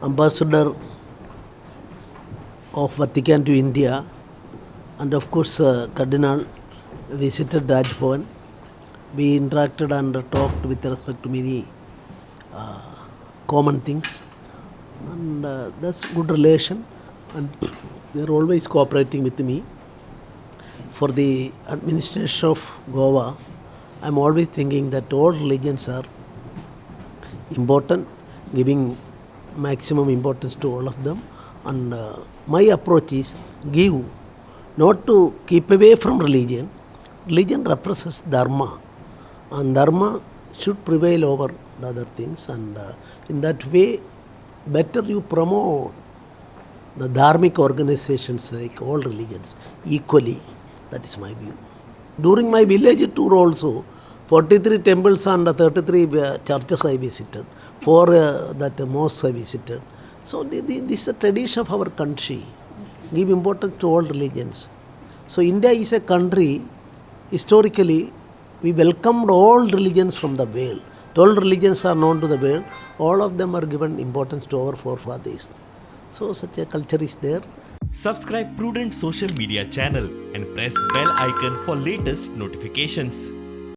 ambassador of Vatican to India, and of course Cardinal visited Rajbhavan. We interacted and talked with respect to many common things, and that's good relation, and they're always cooperating with me. For the administration of Goa, I'm always thinking that all religions are important, giving maximum importance to all of them, and my approach is give, not to keep away from religion. Religion represents Dharma, and Dharma should prevail over the other things, and in that way better you promote the dharmic organizations like all religions equally. That is my view. During my village tour also, 43 temples and 33 churches I visited, 4 that mosques I visited. So this is the tradition of our country. Give importance to all religions. So India is a country, historically, we welcomed all religions from the world. 12 religions are known to the world. All of them are given importance to our forefathers. So such a culture is there. Subscribe Prudent social media channel and press bell icon for latest notifications.